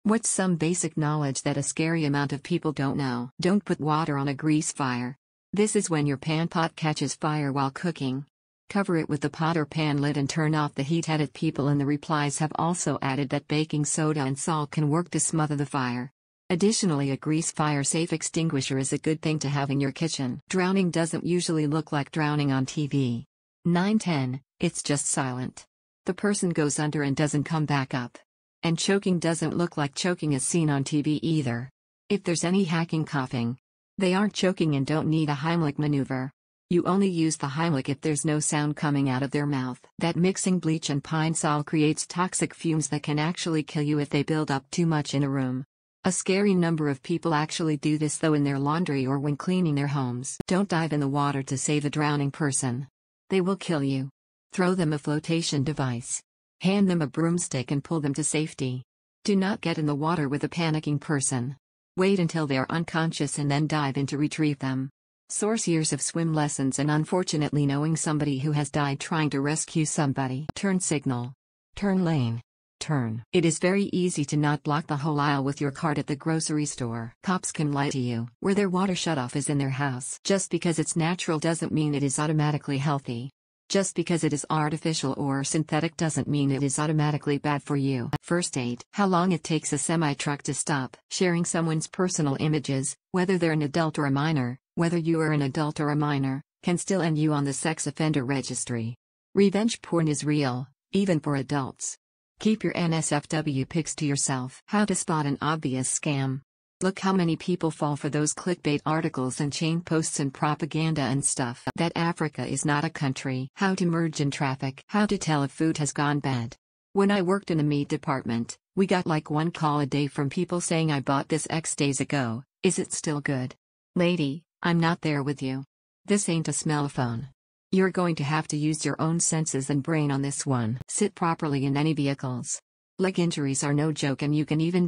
What's some basic knowledge that a scary amount of people don't know? Don't put water on a grease fire. This is when your pan pot catches fire while cooking. Cover it with the pot or pan lid and turn off the heat. People in the replies have also added that baking soda and salt can work to smother the fire. Additionally, a grease fire-safe extinguisher is a good thing to have in your kitchen. Drowning doesn't usually look like drowning on TV. 9/10, it's just silent. The person goes under and doesn't come back up. And choking doesn't look like choking as seen on TV either. If there's any hacking coughing, they aren't choking and don't need a Heimlich maneuver. You only use the Heimlich if there's no sound coming out of their mouth. That mixing bleach and pine sol creates toxic fumes that can actually kill you if they build up too much in a room. A scary number of people actually do this though in their laundry or when cleaning their homes. Don't dive in the water to save a drowning person. They will kill you. Throw them a flotation device. Hand them a broomstick and pull them to safety. Do not get in the water with a panicking person. Wait until they are unconscious and then dive in to retrieve them. Source: years of swim lessons and unfortunately knowing somebody who has died trying to rescue somebody. Turn signal. Turn lane. Turn. It is very easy to not block the whole aisle with your cart at the grocery store. Cops can lie to you where their water shutoff is in their house. Just because it's natural doesn't mean it is automatically healthy. Just because it is artificial or synthetic doesn't mean it is automatically bad for you. First aid. How long it takes a semi-truck to stop. Sharing someone's personal images, whether they're an adult or a minor, whether you are an adult or a minor, can still end you on the sex offender registry. Revenge porn is real, even for adults. Keep your NSFW pics to yourself. How to spot an obvious scam. Look how many people fall for those clickbait articles and chain posts and propaganda and stuff. That Africa is not a country. How to merge in traffic. How to tell if food has gone bad. When I worked in the meat department, we got like one call a day from people saying I bought this X days ago, is it still good? Lady, I'm not there with you. This ain't a smell phone. You're going to have to use your own senses and brain on this one. Sit properly in any vehicles. Leg injuries are no joke and you can even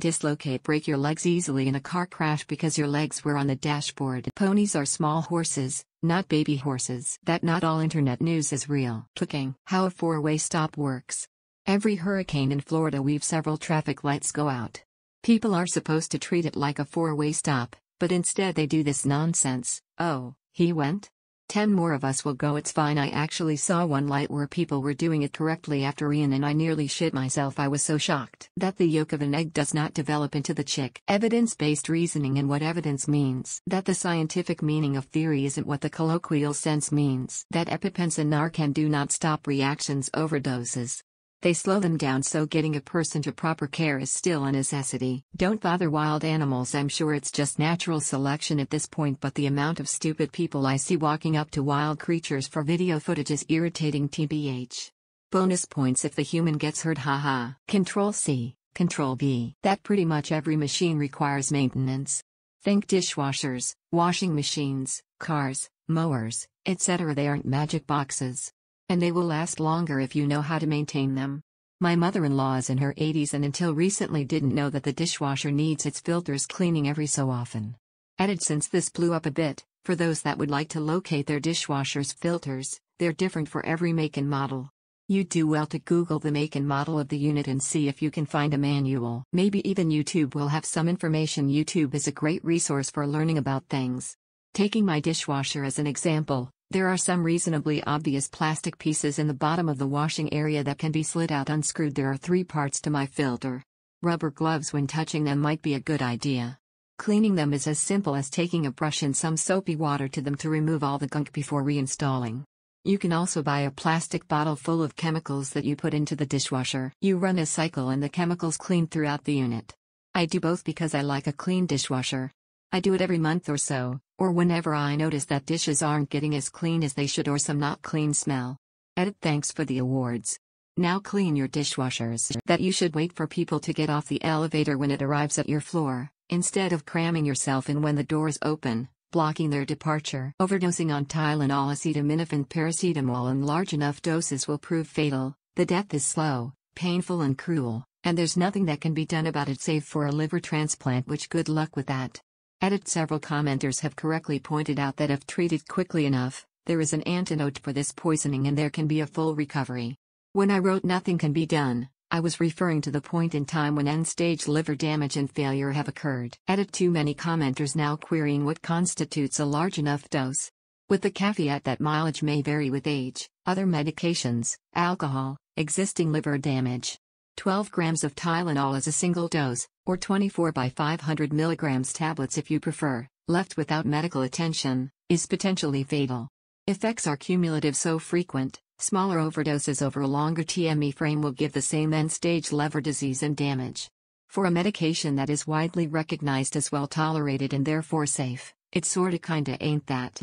break your legs easily in a car crash because your legs were on the dashboard. Ponies are small horses, not baby horses. That not all internet news is real. Cooking. How a four-way stop works. Every hurricane in Florida we've several traffic lights go out. People are supposed to treat it like a four-way stop, but instead they do this nonsense. Oh, he went? 10 more of us will go. It's fine. I actually saw one light where people were doing it correctly after Ian and I nearly shit myself. I was so shocked that the yolk of an egg does not develop into the chick. Evidence-based reasoning and what evidence means. That the scientific meaning of theory isn't what the colloquial sense means. That EpiPens and Narcan do not stop reactions overdoses. They slow them down, so getting a person to proper care is still a necessity. Don't bother wild animals. I'm sure it's just natural selection at this point, but the amount of stupid people I see walking up to wild creatures for video footage is irritating tbh. Bonus points if the human gets hurt, haha. Control C, Control V. That pretty much every machine requires maintenance. Think dishwashers, washing machines, cars, mowers, etc. They aren't magic boxes. And they will last longer if you know how to maintain them. My mother-in-law is in her 80s and until recently didn't know that the dishwasher needs its filters cleaning every so often. Added since this blew up a bit, for those that would like to locate their dishwasher's filters, they're different for every make and model. You'd do well to Google the make and model of the unit and see if you can find a manual. Maybe even YouTube will have some information. YouTube is a great resource for learning about things. Taking my dishwasher as an example, there are some reasonably obvious plastic pieces in the bottom of the washing area that can be slid out unscrewed. There are 3 parts to my filter. Rubber gloves when touching them might be a good idea. Cleaning them is as simple as taking a brush and some soapy water to them to remove all the gunk before reinstalling. You can also buy a plastic bottle full of chemicals that you put into the dishwasher. You run a cycle and the chemicals clean throughout the unit. I do both because I like a clean dishwasher. I do it every month or so, or whenever I notice that dishes aren't getting as clean as they should or some not clean smell. Edit. Thanks for the awards. Now clean your dishwashers. That you should wait for people to get off the elevator when it arrives at your floor, instead of cramming yourself in when the doors open, blocking their departure. Overdosing on Tylenol, acetaminophen, paracetamol in large enough doses will prove fatal. The death is slow, painful and cruel, and there's nothing that can be done about it save for a liver transplant, which good luck with that. Edit. Several commenters have correctly pointed out that if treated quickly enough, there is an antidote for this poisoning and there can be a full recovery. When I wrote nothing can be done, I was referring to the point in time when end-stage liver damage and failure have occurred. Edit. Too many commenters now querying what constitutes a large enough dose. With the caveat that mileage may vary with age, other medications, alcohol, existing liver damage. 12 grams of Tylenol as a single dose, or 24 by 500 milligrams tablets if you prefer, left without medical attention, is potentially fatal. Effects are cumulative, so frequent, smaller overdoses over a longer TME frame will give the same end-stage liver disease and damage. For a medication that is widely recognized as well tolerated and therefore safe, it sorta kinda ain't that.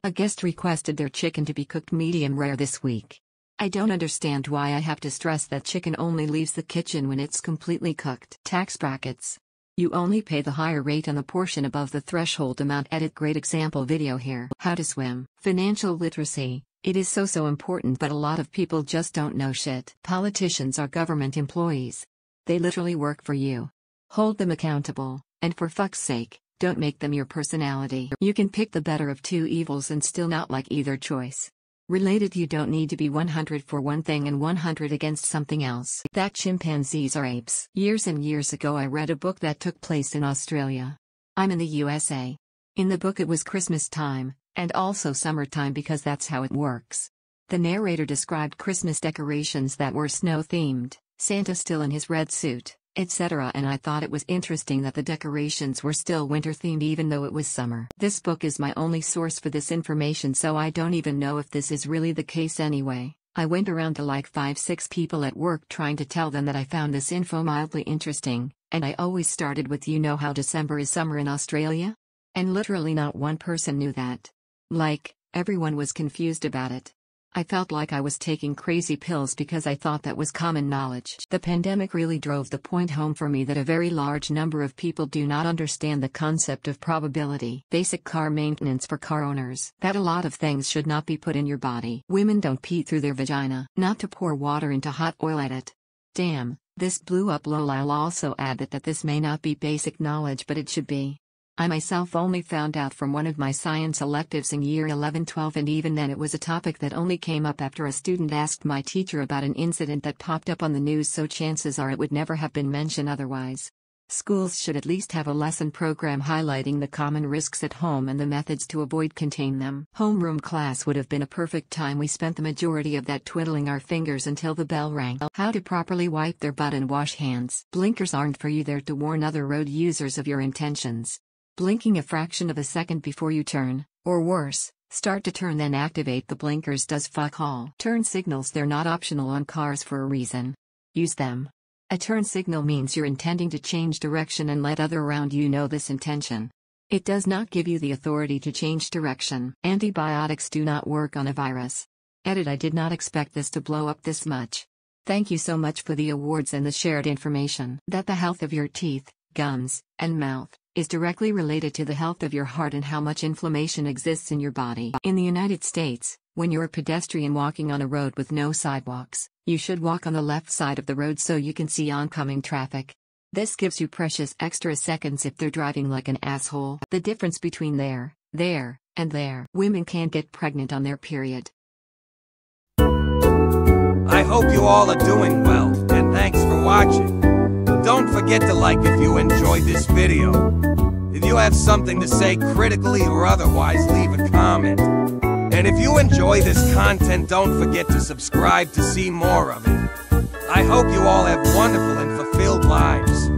A guest requested their chicken to be cooked medium rare this week. I don't understand why I have to stress that chicken only leaves the kitchen when it's completely cooked. Tax brackets. You only pay the higher rate on the portion above the threshold amount. Edit. Great example video here. How to swim. Financial literacy. It is so important, but a lot of people just don't know shit. Politicians are government employees. They literally work for you. Hold them accountable, and for fuck's sake, don't make them your personality. You can pick the better of two evils and still not like either choice. Related. You don't need to be 100 for one thing and 100 against something else. That chimpanzees are apes. Years and years ago I read a book that took place in Australia. I'm in the USA. In the book it was Christmas time, and also summertime because that's how it works. The narrator described Christmas decorations that were snow-themed, Santa still in his red suit, etc., and I thought it was interesting that the decorations were still winter-themed even though it was summer. This book is my only source for this information, so I don't even know if this is really the case anyway. I went around to like 5-6 people at work trying to tell them that I found this info mildly interesting, and I always started with, you know how December is summer in Australia? And literally not one person knew that. Like, everyone was confused about it. I felt like I was taking crazy pills because I thought that was common knowledge. The pandemic really drove the point home for me that a very large number of people do not understand the concept of probability. Basic car maintenance for car owners. That a lot of things should not be put in your body. Women don't pee through their vagina. Not to pour water into hot oil. Edit. Damn, this blew up. Lol. I'll also add that this may not be basic knowledge, but it should be. I myself only found out from one of my science electives in year 11-12, and even then it was a topic that only came up after a student asked my teacher about an incident that popped up on the news, so chances are it would never have been mentioned otherwise. Schools should at least have a lesson program highlighting the common risks at home and the methods to avoid contain them. Homeroom class would have been a perfect time. We spent the majority of that twiddling our fingers until the bell rang. How to properly wipe their butt and wash hands. Blinkers aren't for you, they're to warn other road users of your intentions. Blinking a fraction of a second before you turn, or worse, start to turn then activate the blinkers does fuck all. Turn signals, they're not optional on cars for a reason. Use them. A turn signal means you're intending to change direction and let other around you know this intention. It does not give you the authority to change direction. Antibiotics do not work on a virus. Edit. I did not expect this to blow up this much. Thank you so much for the awards and the shared information. That the health of your teeth, gums, and mouth is directly related to the health of your heart and how much inflammation exists in your body. In the United States, when you're a pedestrian walking on a road with no sidewalks, you should walk on the left side of the road so you can see oncoming traffic. This gives you precious extra seconds if they're driving like an asshole. The difference between there, and there. Women can't get pregnant on their period. I hope you all are doing well, and thanks for watching. Don't forget to like if you enjoyed this video. If you have something to say critically or otherwise, leave a comment. And if you enjoy this content, don't forget to subscribe to see more of it. I hope you all have wonderful and fulfilled lives.